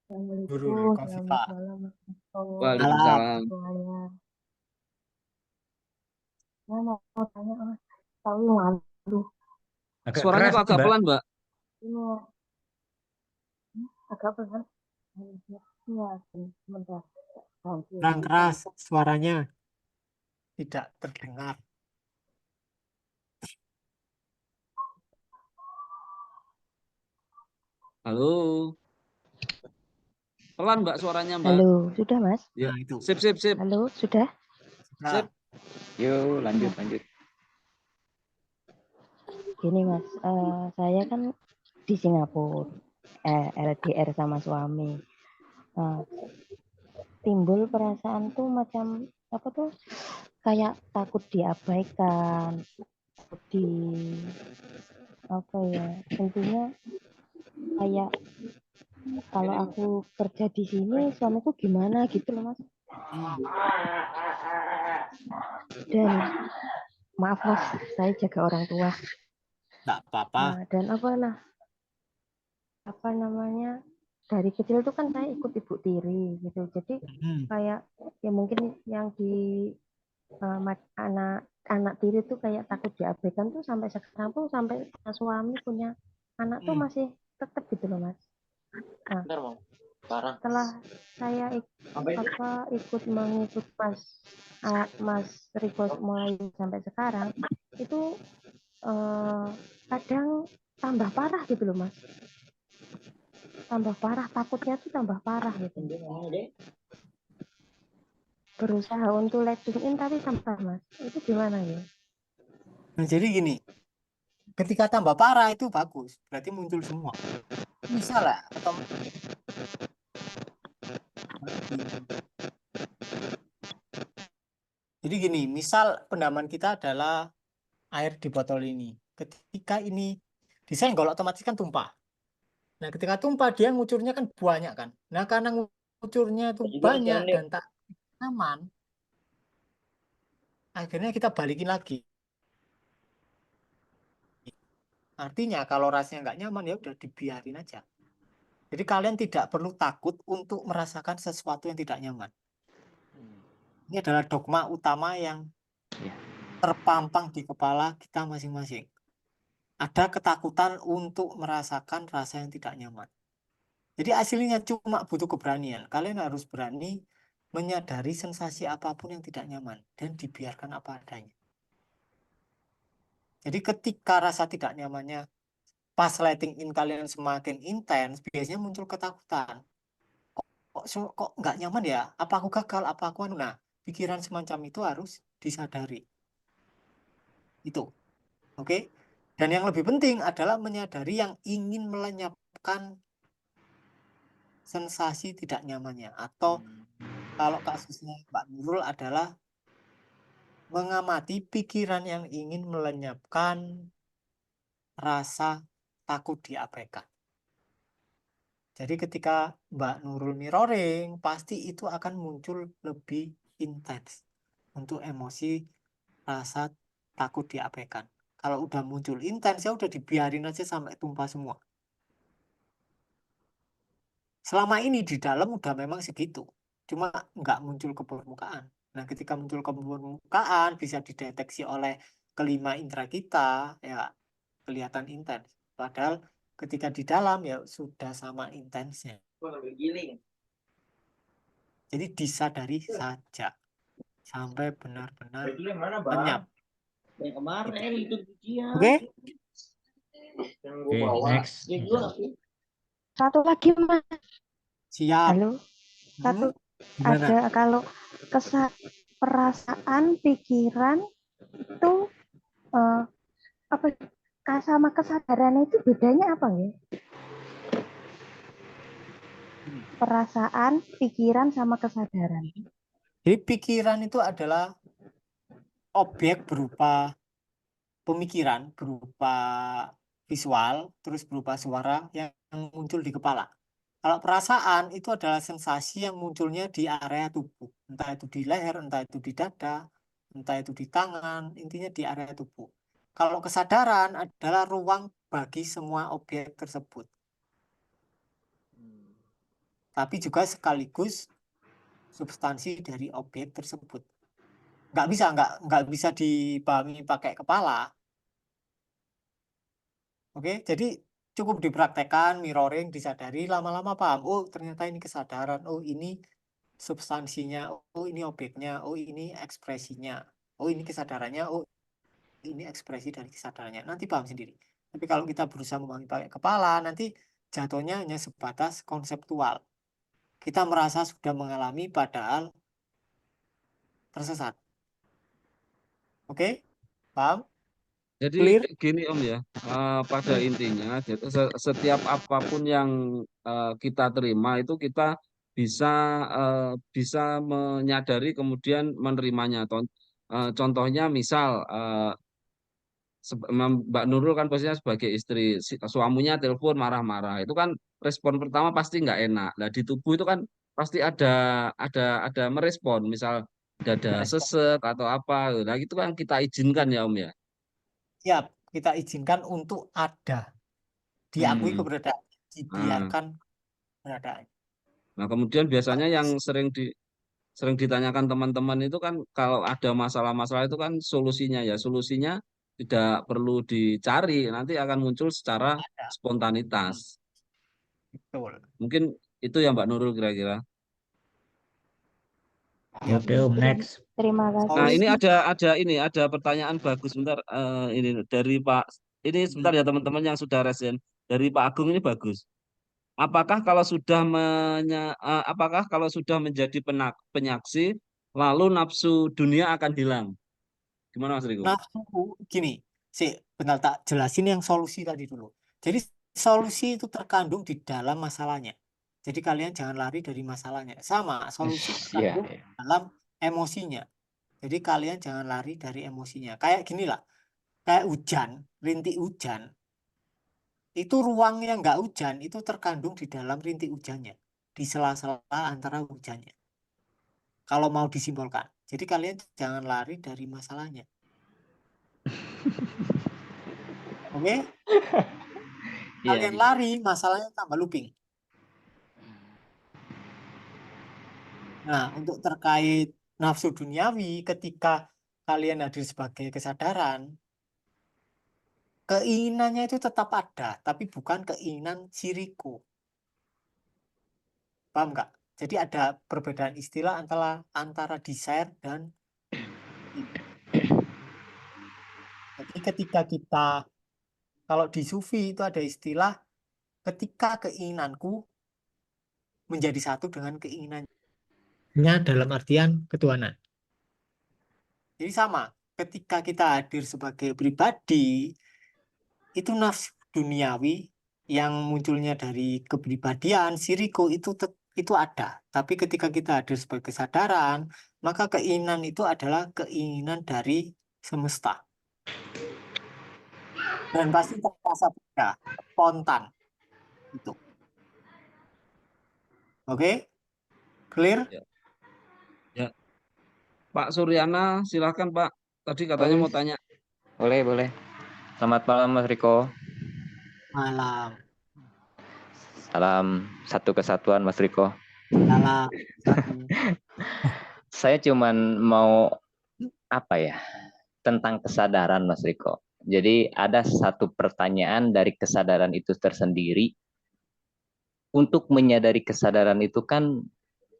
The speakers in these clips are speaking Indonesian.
Guru Assalamualaikum, Kofifa. selamat malam Mas Alam. Waalaikumsalam. semuanya. Saya mau tanya Mas, tahu malu Agak Suaranya keras kok itu, agak Mbak. pelan, Mbak? ini agak pelan. Ya, sebentar. Ganti. Kurang keras suaranya. Tidak terdengar. Halo. Pelan, Mbak, suaranya, Mbak. Halo, sudah Mas? Ya, Nah, itu. sip, sip, sip. Halo, sudah? Nah, Sip. Yuk, lanjut, Nah, lanjut. gini Mas, saya kan di Singapura, LDR sama suami. Nah, timbul perasaan tuh macam apa tuh? Kayak takut diabaikan, takut di apa ya? Intinya kayak kalau aku kerja di sini suamiku gimana gitu loh Mas. Dan maaf Mas, saya jaga orang tua. enggak apa-apa. Nah, dan apa namanya, dari kecil tuh kan saya ikut ibu tiri gitu. Jadi Hmm. kayak ya mungkin yang di anak anak tiri tuh kayak takut diabaikan tuh sampai sekarang tuh sampai suami punya anak tuh Hmm. masih tetap gitu loh Mas. Nah, setelah saya ikut mengikut Mas Riko mulai sampai sekarang itu kadang tambah parah gitu loh Mas, tambah parah, takutnya tuh tambah parah gitu, berusaha untuk letting in tapi tambah Mas, itu gimana ya? Nah, jadi gini, ketika tambah parah itu bagus, berarti muncul semua. Misal lah, atau jadi gini, misal pendaman kita adalah air di botol ini. Ketika ini disenggol otomatis kan tumpah. Nah, ketika tumpah dia ngucurnya kan banyak kan. Nah, karena ngucurnya itu banyak dan tak aman, akhirnya kita balikin lagi. Artinya kalau rasanya nggak nyaman ya udah dibiarin aja. Jadi kalian tidak perlu takut untuk merasakan sesuatu yang tidak nyaman. Ini adalah dogma utama yang terpampang di kepala kita masing-masing. Ada ketakutan untuk merasakan rasa yang tidak nyaman. Jadi aslinya cuma butuh keberanian. Kalian harus berani menyadari sensasi apapun yang tidak nyaman dan dibiarkan apa adanya. Jadi ketika rasa tidak nyamannya pas letting in kalian semakin intens, biasanya muncul ketakutan. Kok nggak nyaman ya? Apa aku gagal? Apa aku anu? Nah, pikiran semacam itu harus disadari. Itu, oke? Dan yang lebih penting adalah menyadari yang ingin melenyapkan sensasi tidak nyamannya. Atau kalau kasusnya Mbak Nurul adalah mengamati pikiran yang ingin melenyapkan rasa takut diabaikan. Jadi ketika Mbak Nurul mirroring, pasti itu akan muncul lebih intens untuk emosi rasa takut diabaikan. Kalau udah muncul intens ya udah dibiarin aja sampai tumpah semua. Selama ini di dalam udah memang segitu, cuma nggak muncul ke permukaan. Nah, ketika muncul ke permukaan bisa dideteksi oleh kelima indera kita, ya kelihatan intens. Padahal ketika di dalam ya sudah sama intensnya. Jadi disadari saja sampai benar-benar lenyap. Gitu. Oke? Oke, next. Satu lagi Mas, Siap. halo, satu Gimana? ada kalau perasaan pikiran itu eh, apa sama kesadaran itu bedanya apa ya? Perasaan, pikiran sama kesadaran. Jadi pikiran itu adalah objek berupa pemikiran, berupa visual, terus berupa suara yang muncul di kepala. Kalau perasaan itu adalah sensasi yang munculnya di area tubuh, entah itu di leher, entah itu di dada, entah itu di tangan, intinya di area tubuh. Kalau kesadaran adalah ruang bagi semua objek tersebut. tapi juga sekaligus substansi dari objek tersebut. Nggak bisa dipahami pakai kepala. Oke, jadi cukup dipraktekkan, mirroring, disadari, lama-lama paham. Oh, ternyata ini kesadaran. Oh, ini substansinya. Oh, ini objeknya. Oh, ini ekspresinya. Oh, ini kesadarannya. Oh, ini ekspresi dari kesadarannya. Nanti paham sendiri. Tapi kalau kita berusaha memahami pakai kepala, nanti jatuhnya hanya sebatas konseptual. Kita merasa sudah mengalami, padahal tersesat. Oke? Paham? Jadi Clear? gini Om ya, pada intinya setiap apapun yang kita terima itu kita bisa bisa menyadari kemudian menerimanya. Contohnya misal Mbak Nurul kan posisinya sebagai istri, suaminya telepon marah-marah, itu kan respon pertama pasti nggak enak. Nah di tubuh itu kan pasti ada merespon, misal dada Respon. sesek atau apa. Nah itu kan kita izinkan ya Om ya. Siap, kita izinkan untuk ada. Diakui Hmm. keberadaan, Nah, dibiarkan keberadaan. nah, kemudian biasanya yang sering ditanyakan teman-teman itu kan kalau ada masalah-masalah itu kan solusinya ya. Solusinya tidak perlu dicari, nanti akan muncul secara Ada. spontanitas. Betul. Mungkin itu ya Mbak Nurul kira-kira. Ya, Oke, Om, next. Terima Nah, kasih. ini ada pertanyaan bagus sebentar, ini dari Pak. Ini sebentar ya teman-teman yang sudah resen. Dari Pak Agung ini bagus. Apakah kalau sudah menjadi penyaksi lalu nafsu dunia akan hilang? Gimana Mas Riko? nafsu gini, bentar tak jelasin yang solusi tadi dulu. Jadi solusi itu terkandung di dalam masalahnya. Jadi kalian jangan lari dari masalahnya. Sama, solusi Iya, terkandung iya. dalam emosinya. Jadi kalian jangan lari dari emosinya. Kayak gini lah, kayak hujan, rintik hujan. Itu ruang yang nggak hujan, itu terkandung di dalam rintik hujannya. Di sela-sela antara hujannya. Kalau mau disimbolkan. Jadi kalian jangan lari dari masalahnya. Oke? Iya, Kalian iya. lari, masalahnya tambah looping. Nah, untuk terkait nafsu duniawi, ketika kalian hadir sebagai kesadaran, keinginannya itu tetap ada, tapi bukan keinginan siriku. Paham nggak? Jadi ada perbedaan istilah antara desire dan jadi ketika kita, kalau di Sufi itu ada istilah ketika keinginanku menjadi satu dengan keinginannya dalam artian ketuhanan. Jadi sama, ketika kita hadir sebagai pribadi, itu nafsu duniawi yang munculnya dari kepribadian, siriko itu ada. Tapi ketika kita hadir sebagai kesadaran, maka keinginan itu adalah keinginan dari semesta. Dan pasti terasa beda, spontan. Itu. Oke? Clear? Ya. Ya. Pak Suryana, silahkan Pak. Tadi katanya Boleh, mau tanya. boleh. Selamat malam, Mas Riko. Malam. Salam satu kesatuan, Mas Riko. Salam. Satu. Saya cuman mau tentang kesadaran, Mas Riko. Jadi ada satu pertanyaan dari kesadaran itu tersendiri. Untuk menyadari kesadaran itu kan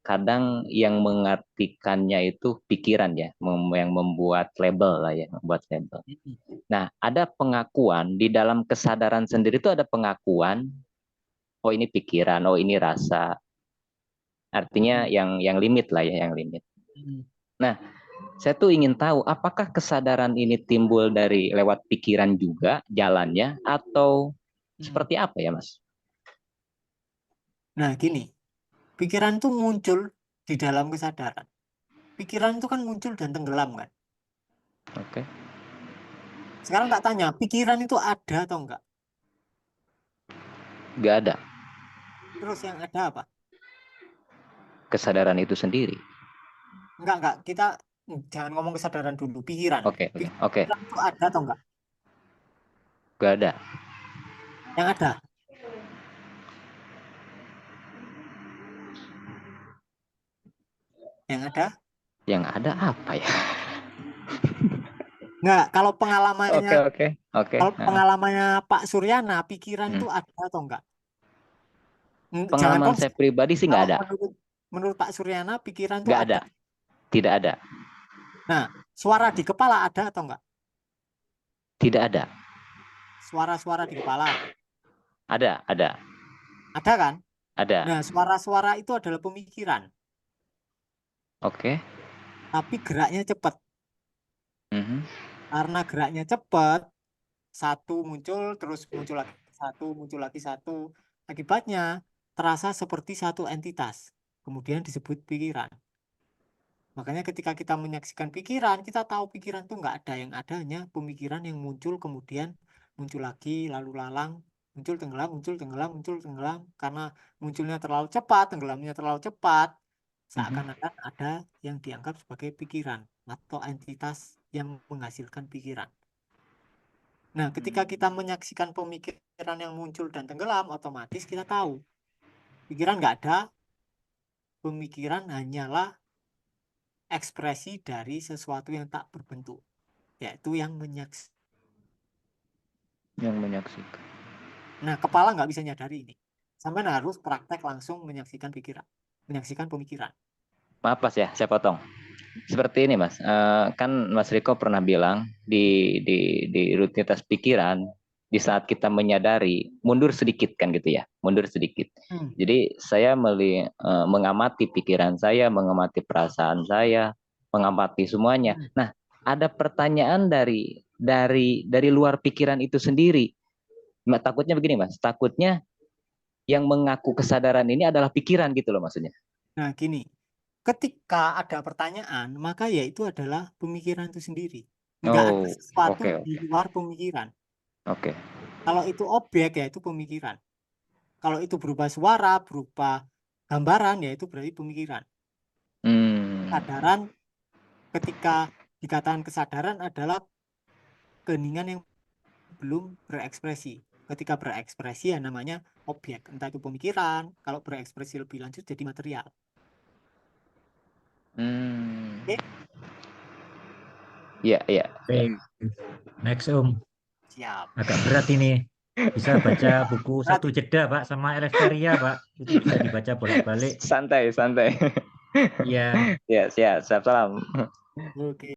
kadang yang mengartikannya itu pikiran ya, yang membuat label lah ya, membuat label. Nah, ada pengakuan di dalam kesadaran sendiri itu ada pengakuan, oh ini pikiran, oh ini rasa. Artinya yang limit lah ya, yang limit. Nah, saya tuh ingin tahu apakah kesadaran ini timbul dari lewat pikiran juga jalannya atau seperti apa ya, Mas? Nah, gini. Pikiran itu muncul di dalam kesadaran. Pikiran itu kan muncul dan tenggelam kan. Oke. Sekarang tak tanya, pikiran itu ada atau enggak? Nggak ada. Terus yang ada apa? Kesadaran itu sendiri. Enggak. Kita jangan ngomong kesadaran dulu, pikiran. Oke. Pikiran itu ada atau enggak? Nggak ada. Yang ada. Yang ada? Yang ada apa ya? Enggak, kalau Oke, pengalamannya oke, oke. kalau pengalamannya Pak Suryana, pikiran itu ada atau enggak? Jangan Pengalaman konsep. saya pribadi sih nggak Kalau ada. menurut Pak Suryana, pikiran itu Nggak ada. ada. Tidak ada. Nah, suara di kepala ada atau enggak? Tidak ada. Suara-suara di kepala Ada, ada, ada kan? ada. Nah, suara-suara itu adalah pemikiran, Oke. tapi geraknya cepat. Mhm. Karena geraknya cepat, satu muncul, terus muncul lagi satu, muncul lagi satu. Akibatnya terasa seperti satu entitas. Kemudian disebut pikiran. Makanya ketika kita menyaksikan pikiran, kita tahu pikiran itu nggak ada. Yang ada hanya pemikiran yang muncul, kemudian muncul lagi, lalu lalang, muncul tenggelam, muncul tenggelam, muncul tenggelam. Karena munculnya terlalu cepat, tenggelamnya terlalu cepat, seakan-akan ada yang dianggap sebagai pikiran atau entitas yang menghasilkan pikiran. Nah, ketika kita menyaksikan pemikiran yang muncul dan tenggelam, otomatis kita tahu pikiran nggak ada, pemikiran hanyalah ekspresi dari sesuatu yang tak berbentuk, yaitu yang menyaksikan. Yang menyaksikan. Nah, kepala nggak bisa nyadari ini. Sampai harus praktek langsung menyaksikan pikiran, menyaksikan pemikiran. Maaf Mas ya, saya potong. Seperti ini Mas, kan Mas Riko pernah bilang di rutinitas pikiran, di saat kita menyadari, mundur sedikit kan gitu ya, mundur sedikit. Jadi saya mengamati pikiran saya, mengamati perasaan saya, mengamati semuanya. Nah, ada pertanyaan dari luar pikiran itu sendiri. Takutnya begini Mas, takutnya yang mengaku kesadaran ini adalah pikiran gitu loh maksudnya. Nah, gini. Ketika ada pertanyaan, maka ya itu adalah pemikiran itu sendiri. Nggak ada sesuatu di luar pemikiran. Oke. Kalau itu objek, ya itu pemikiran. Kalau itu berupa suara, berupa gambaran, ya itu berarti pemikiran. Kesadaran, ketika dikatakan kesadaran adalah keheningan yang belum berekspresi. Ketika berekspresi ya namanya objek. Entah itu pemikiran, kalau berekspresi lebih lanjut jadi material. Oke? Iya, iya. Oke. Next Om. Siap. Agak berat ini. Bisa baca buku Satu Jeda Pak sama Eleftheria Pak. Itu bisa dibaca bolak-balik. Santai, santai. Iya. Ya, siap. Salam. Oke.